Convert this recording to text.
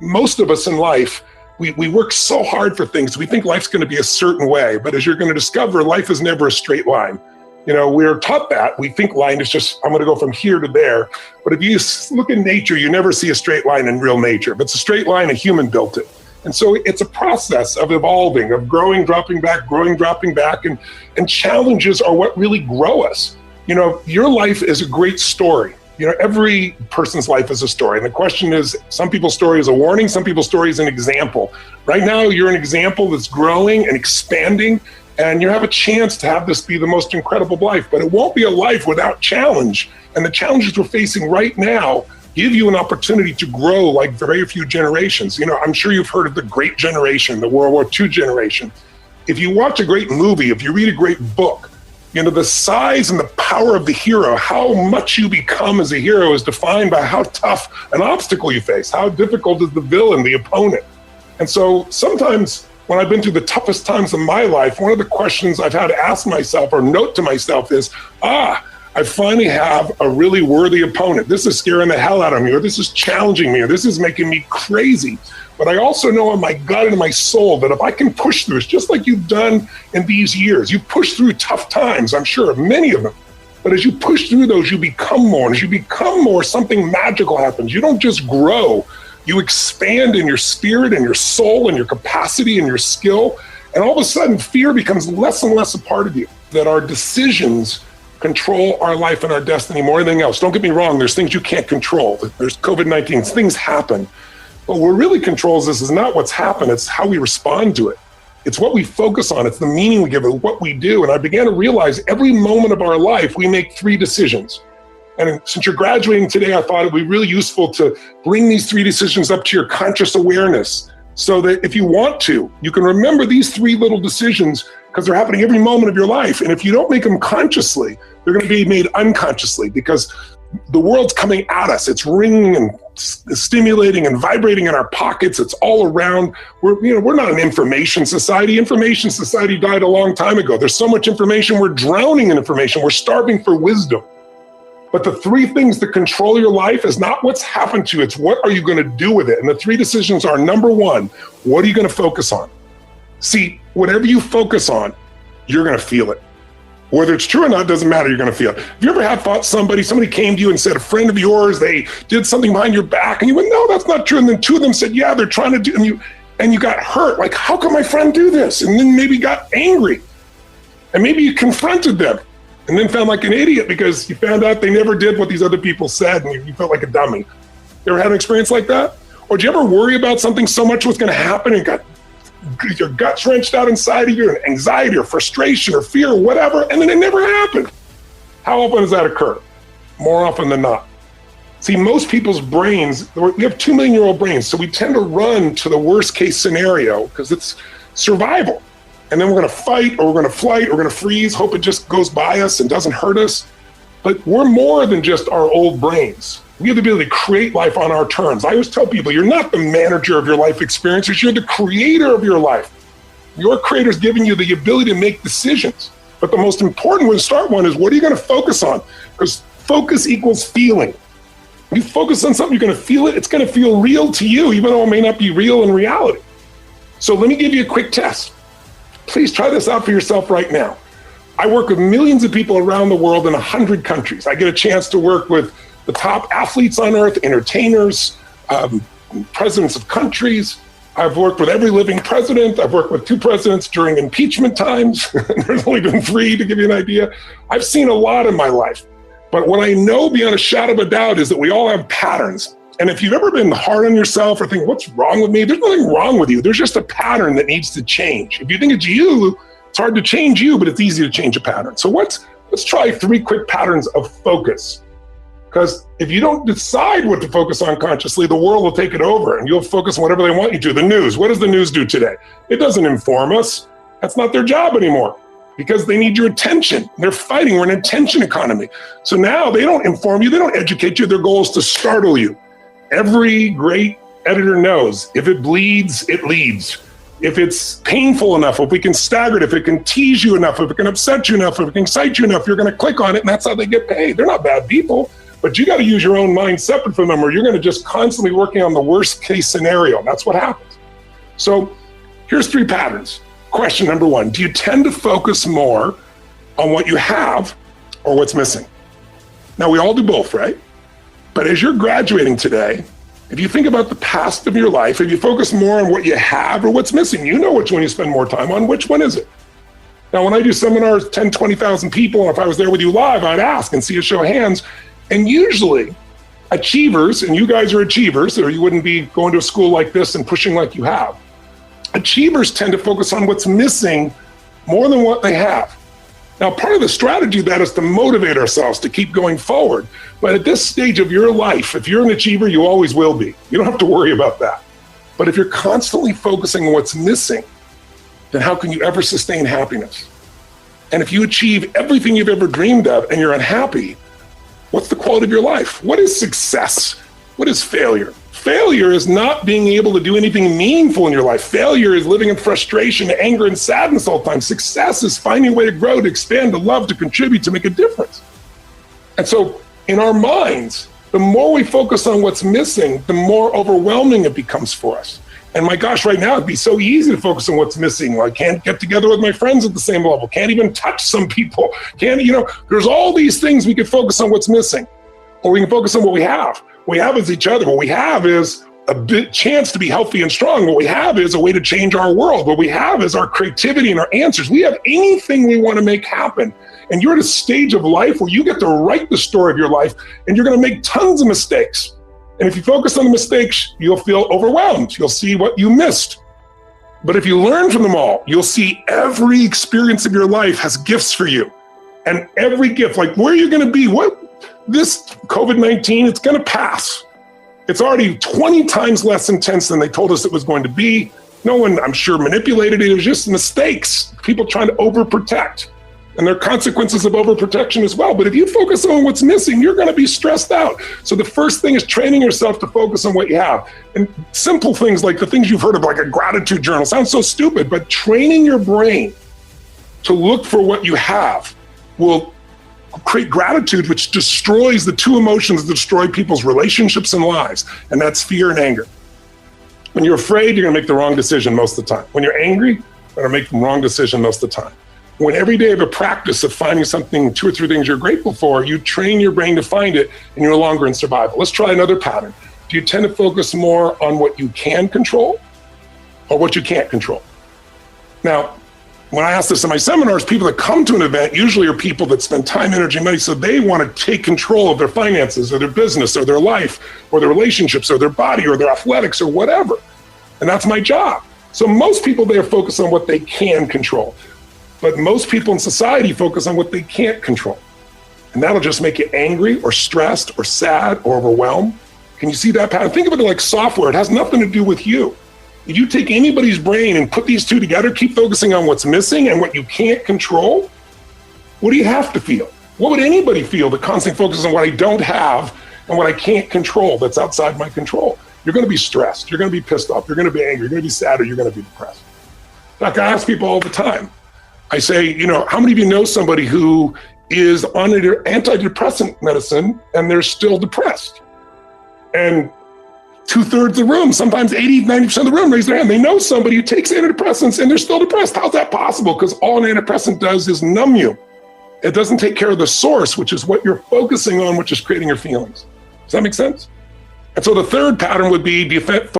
most of us in life, we work so hard for things. We think life's going to be a certain way, but as you're going to discover, life is never a straight line. We're taught that. We think line is just, I'm going to go from here to there. But if you look at nature, you never see a straight line in real nature. If it's a straight line, a human built it. And so it's a process of evolving, of growing, dropping back, growing, dropping back. And challenges are what really grow us. Your life is a great story. Every person's life is a story. And the question is, some people's story is a warning, some people's story is an example. Right now, you're an example that's growing and expanding, and you have a chance to have this be the most incredible life. But it won't be a life without challenge. And the challenges we're facing right now give you an opportunity to grow like very few generations. I'm sure you've heard of the Great Generation, the World War II generation. If you watch a great movie, if you read a great book, the size and the power of the hero, how much you become as a hero is defined by how tough an obstacle you face, how difficult is the villain, the opponent. And so sometimes when I've been through the toughest times of my life, one of the questions I've had to ask myself or note to myself is, I finally have a really worthy opponent. This is scaring the hell out of me, or this is challenging me, or this is making me crazy. But I also know in my gut and in my soul that if I can push through, it's just like you've done in these years. You push through tough times, I'm sure, many of them. But as you push through those, you become more. And as you become more, something magical happens. You don't just grow. You expand in your spirit and your soul and your capacity and your skill. And all of a sudden, fear becomes less and less a part of you. That our decisions control our life and our destiny more than anything else. Don't get me wrong. There's things you can't control. There's COVID-19. Things happen. But what really controls this is not what's happened, it's how we respond to it. It's what we focus on, it's the meaning we give it, what we do. And I began to realize every moment of our life, we make 3 decisions. And since you're graduating today, I thought it'd be really useful to bring these 3 decisions up to your conscious awareness so that if you want to, you can remember these 3 little decisions because they're happening every moment of your life. And if you don't make them consciously, they're going to be made unconsciously because the world's coming at us. It's ringing and stimulating and vibrating in our pockets. It's all around. We're not an information society. Information society died a long time ago. There's so much information. We're drowning in information. We're starving for wisdom. But the 3 things that control your life is not what's happened to you. It's what are you going to do with it? And the 3 decisions are, number 1, what are you going to focus on? See, whatever you focus on, you're going to feel it. Whether it's true or not, doesn't matter, you're going to feel it. Have you ever had thought somebody came to you and said, a friend of yours, they did something behind your back, and you went, no, that's not true. And then 2 of them said, yeah, they're trying to do, and you got hurt. Like, how can my friend do this? And then maybe got angry. And maybe you confronted them and then found like an idiot because you found out they never did what these other people said and you felt like a dummy. You ever had an experience like that? Or did you ever worry about something so much was going to happen and got your guts wrenched out inside of you, and anxiety or frustration or fear or whatever, and then it never happened? How often does that occur? More often than not. See, most people's brains, we have 2 million-year-old brains, so we tend to run to the worst case scenario because it's survival. And then we're going to fight, or we're going to flight, or we're going to freeze, hope it just goes by us and doesn't hurt us. But we're more than just our old brains. We have the ability to create life on our terms. I always tell people, you're not the manager of your life experiences, you're the creator of your life. Your creator's giving you the ability to make decisions. But the most important one, start one, is what are you going to focus on? Because focus equals feeling. If you focus on something, you're going to feel it. It's going to feel real to you, even though it may not be real in reality. So let me give you a quick test. Please try this out for yourself right now. I work with millions of people around the world in 100 countries. I get a chance to work with the top athletes on earth, entertainers, presidents of countries. I've worked with every living president. I've worked with 2 presidents during impeachment times. There's only been 3 to give you an idea. I've seen a lot in my life. But what I know beyond a shadow of a doubt is that we all have patterns. And if you've ever been hard on yourself or think, what's wrong with me? There's nothing wrong with you. There's just a pattern that needs to change. If you think it's you, it's hard to change you, but it's easy to change a pattern. So let's try 3 quick patterns of focus. Because if you don't decide what to focus on consciously, the world will take it over and you'll focus on whatever they want you to. The news, what does the news do today? It doesn't inform us. That's not their job anymore because they need your attention. They're fighting. We're an attention economy. So now they don't inform you. They don't educate you. Their goal is to startle you. Every great editor knows if it bleeds, it leads. If it's painful enough, if we can stagger it, if it can tease you enough, if it can upset you enough, if it can excite you enough, you're going to click on it, and that's how they get paid. They're not bad people. but you got to use your own mind separate from them, or you're going to just constantly working on the worst case scenario. That's what happens. So here's 3 patterns. Question number 1, do you tend to focus more on what you have or what's missing? Now, we all do both, right? But as you're graduating today, if you think about the past of your life, if you focus more on what you have or what's missing, you know which one you spend more time on. Which one is it? Now, when I do seminars, 10, 20,000 people, and if I was there with you live, I'd ask and see a show of hands. And usually achievers, and you guys are achievers, or you wouldn't be going to a school like this and pushing like you have. Achievers tend to focus on what's missing more than what they have. Now, part of the strategy of that is to motivate ourselves to keep going forward. But at this stage of your life, if you're an achiever, you always will be. You don't have to worry about that. But if you're constantly focusing on what's missing, then how can you ever sustain happiness? And if you achieve everything you've ever dreamed of and you're unhappy, what's the quality of your life? What is success? What is failure? Failure is not being able to do anything meaningful in your life. Failure is living in frustration, anger, and sadness all the time. Success is finding a way to grow, to expand, to love, to contribute, to make a difference. And so in our minds, the more we focus on what's missing, the more overwhelming it becomes for us. And my gosh, right now, it'd be so easy to focus on what's missing. I can't get together with my friends at the same level. Can't even touch some people. There's all these things we could focus on what's missing. Or we can focus on what we have. What we have is each other. What we have is a bit chance to be healthy and strong. What we have is a way to change our world. What we have is our creativity and our answers. We have anything we want to make happen. And you're at a stage of life where you get to write the story of your life, and you're going to make tons of mistakes. And if you focus on the mistakes, you'll feel overwhelmed. You'll see what you missed. But if you learn from them all, you'll see every experience of your life has gifts for you. And every gift, like where you're going to be, this COVID-19, it's going to pass. It's already 20 times less intense than they told us it was going to be. No one, I'm sure, manipulated it. It was just mistakes, people trying to overprotect. And there are consequences of overprotection as well. But if you focus on what's missing, you're going to be stressed out. So the first thing is training yourself to focus on what you have. And simple things like the things you've heard of, like a gratitude journal, sounds so stupid, but training your brain to look for what you have will create gratitude, which destroys the 2 emotions that destroy people's relationships and lives, and that's fear and anger. When you're afraid, you're going to make the wrong decision most of the time. When you're angry, you're going to make the wrong decision most of the time. When every day of a practice of finding something, 2 or 3 things you're grateful for, you train your brain to find it, and you're no longer in survival. Let's try another pattern. Do you tend to focus more on what you can control or what you can't control? Now, when I ask this in my seminars, people that come to an event usually are people that spend time, energy, money, so they want to take control of their finances or their business or their life or their relationships or their body or their athletics or whatever. And that's my job. So most people there focus on what they can control. But most people in society focus on what they can't control. And that'll just make you angry or stressed or sad or overwhelmed. Can you see that pattern? Think of it like software. It has nothing to do with you. If you take anybody's brain and put these 2 together, keep focusing on what's missing and what you can't control, what do you have to feel? What would anybody feel that constantly focuses on what I don't have and what I can't control that's outside my control? You're going to be stressed. You're going to be pissed off. You're going to be angry. You're going to be sad, or you're going to be depressed. In fact, I ask people all the time. I say, how many of you know somebody who is on an antidepressant medicine and they're still depressed? And 2/3 of the room, sometimes 80, 90% of the room raise their hand. They know somebody who takes antidepressants and they're still depressed. How's that possible? Because all an antidepressant does is numb you. It doesn't take care of the source, which is what you're focusing on, which is creating your feelings. Does that make sense? And so the third pattern would be, do you